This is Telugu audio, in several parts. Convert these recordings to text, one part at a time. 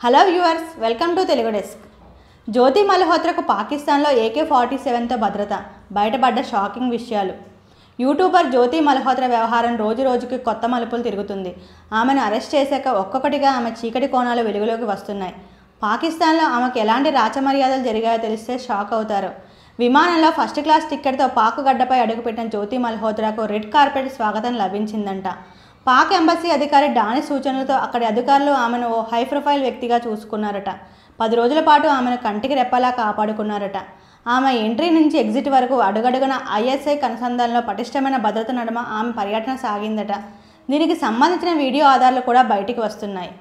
Hello viewers, welcome to Telugu desk. Jyoti మల్హోత్రకు పాకిస్తాన్లో AK-47తో భద్రత, బయటపడ్డ షాకింగ్ విషయాలు. యూట్యూబర్ జ్యోతి మల్హోత్రా వ్యవహారం రోజు రోజుకి కొత్త మలుపులు తిరుగుతుంది. ఆమెను అరెస్ట్ చేశాక ఒక్కొక్కటిగా ఆమె చీకటి కోణాలు వెలుగులోకి వస్తున్నాయి. పాకిస్తాన్లో ఆమెకు ఎలాంటి రాచమర్యాదలు జరిగాయో తెలిస్తే షాక్ అవుతారు. విమానంలో ఫస్ట్ క్లాస్ టికెట్తో పాక్ గడ్డపై అడుగుపెట్టిన జ్యోతి మల్హోత్రాకు రెడ్ కార్పెట్ స్వాగతం లభించిందంట. పాక్ ఎంబసీ అధికారి డాని సూచనలతో అక్కడి అధికారులు ఆమెను ఓ హై ప్రొఫైల్ వ్యక్తిగా చూసుకున్నారట. 10 రోజుల పాటు ఆమెను కంటికి రెప్పలా కాపాడుకున్నారట. ఆమె ఎంట్రీ నుంచి ఎగ్జిట్ వరకు అడుగడుగున ISI కనుసంధానంలో పటిష్టమైన భద్రత నడుమ ఆమె పర్యటన సాగిందట. దీనికి సంబంధించిన వీడియో ఆధారాలు కూడా బయటికి వస్తున్నాయి.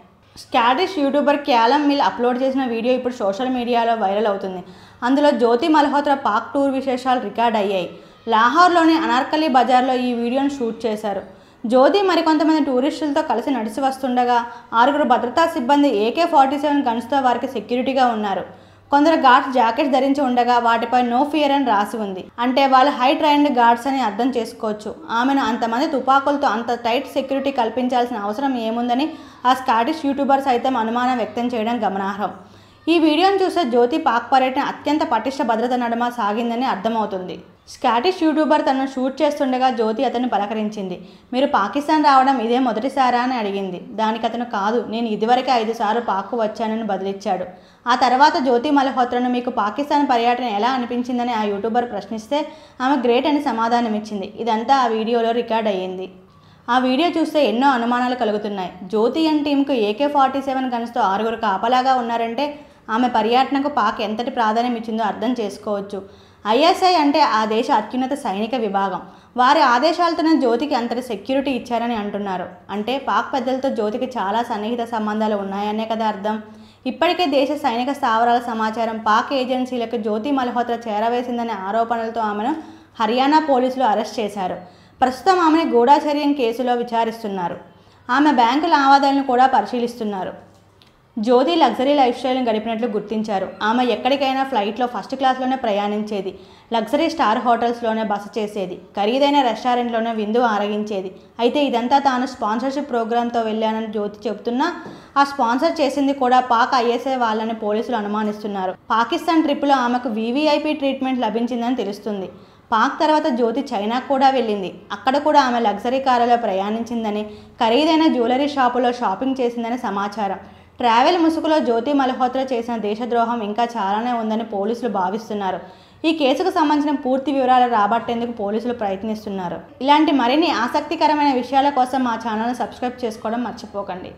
స్కాటిష్ యూట్యూబర్ క్యాలమ్ మిల్ అప్లోడ్ చేసిన వీడియో ఇప్పుడు సోషల్ మీడియాలో వైరల్ అవుతుంది. అందులో జ్యోతి మల్హోత్రా పాక్ టూర్ విశేషాలు రికార్డ్ అయ్యాయి. లాహోర్లోని అనార్కలి బజార్లో ఈ వీడియోను షూట్ చేశారు. జ్యోతి మరికొంతమంది టూరిస్టులతో కలిసి నడిచి వస్తుండగా 6 భద్రతా సిబ్బంది AK-47 గన్స్తో వారికి సెక్యూరిటీగా ఉన్నారు. కొందరు గార్డ్స్ జాకెట్స్ ధరించి ఉండగా వాటిపై నో ఫియర్ అని రాసి ఉంది. అంటే వాళ్ళు హై ట్రైన్డ్ గార్డ్స్ అని అర్థం చేసుకోవచ్చు. ఆమెను అంతమంది తుపాకులతో అంత టైట్ సెక్యూరిటీ కల్పించాల్సిన అవసరం ఏముందని ఆ స్కాటిష్ యూట్యూబర్ సైతం అనుమానం వ్యక్తం చేయడం గమనార్హం. ఈ వీడియోను చూస్తే జ్యోతి పాక్ పర్యటన అత్యంత పటిష్ట భద్రత నడుమ సాగిందని అర్థమవుతుంది. స్కాటిష్ యూట్యూబర్ తనను షూట్ చేస్తుండగా జ్యోతి అతన్ని పలకరించింది. మీరు పాకిస్తాన్ రావడం ఇదే మొదటిసారా అని అడిగింది. దానికి అతను కాదు, నేను ఇదివరకే 5 సార్లు పాక్కు వచ్చానని బదిలిచ్చాడు. ఆ తర్వాత జ్యోతి మల్హోత్రాను మీకు పాకిస్తాన్ పర్యటన ఎలా అనిపించిందని ఆ యూట్యూబర్ ప్రశ్నిస్తే ఆమె గ్రేట్ అని సమాధానమిచ్చింది. ఇదంతా ఆ వీడియోలో రికార్డ్ అయ్యింది. ఆ వీడియో చూస్తే ఎన్నో అనుమానాలు కలుగుతున్నాయి. జ్యోతి అండ్ టీంకు AK-47 గన్స్తో 6 కాపలాగా ఉన్నారంటే ఆమె పర్యటనకు పాక్ ఎంతటి ప్రాధాన్యం ఇచ్చిందో అర్థం చేసుకోవచ్చు. ISI అంటే ఆ దేశ అత్యున్నత సైనిక విభాగం. వారి ఆదేశాలతోనే జ్యోతికి అంతటి సెక్యూరిటీ ఇచ్చారని అంటున్నారు. అంటే పాక్ పెద్దలతో జ్యోతికి చాలా సన్నిహిత సంబంధాలు ఉన్నాయనే కదా అర్థం. ఇప్పటికే దేశ సైనిక స్థావరాల సమాచారం పాక్ ఏజెన్సీలకు జ్యోతి మల్హోత్రా చేరవేసిందనే ఆరోపణలతో ఆమెను హర్యానా పోలీసులు అరెస్ట్ చేశారు. ప్రస్తుతం ఆమెను గూఢచర్యం కేసులో విచారిస్తున్నారు. ఆమె బ్యాంకు లావాదేవీలను కూడా పరిశీలిస్తున్నారు. జ్యోతి లగ్జరీ లైఫ్ స్టైల్ని గడిపినట్లు గుర్తించారు. ఆమె ఎక్కడికైనా ఫ్లైట్లో ఫస్ట్ క్లాస్లోనే ప్రయాణించేది. లగ్జరీ స్టార్ హోటల్స్లోనే బస చేసేది. ఖరీదైన రెస్టారెంట్లోనే విందు ఆరగించేది. అయితే ఇదంతా తాను స్పాన్సర్షిప్ ప్రోగ్రాంతో వెళ్ళానని జ్యోతి చెబుతున్నా ఆ స్పాన్సర్ చేసింది కూడా పాక్ ISI వాళ్ళని పోలీసులు అనుమానిస్తున్నారు. పాకిస్తాన్ ట్రిప్లో ఆమెకు VVIP ట్రీట్మెంట్ లభించిందని తెలుస్తుంది. పాక్ తర్వాత జ్యోతి చైనాకు కూడా వెళ్ళింది. అక్కడ కూడా ఆమె లగ్జరీ కారులో ప్రయాణించిందని, ఖరీదైన జ్యువెలరీ షాపులో షాపింగ్ చేసిందని సమాచారం. ట్రావెల్ ముసుగులో జ్యోతి మల్హోత్రా చేసిన దేశద్రోహం ఇంకా చాలానే ఉందని పోలీసులు భావిస్తున్నారు. ఈ కేసుకు సంబంధించిన పూర్తి వివరాలు రాబట్టేందుకు పోలీసులు ప్రయత్నిస్తున్నారు. ఇలాంటి మరిన్ని ఆసక్తికరమైన విషయాల కోసం మా ఛానల్ని సబ్స్క్రైబ్ చేసుకోవడం మర్చిపోకండి.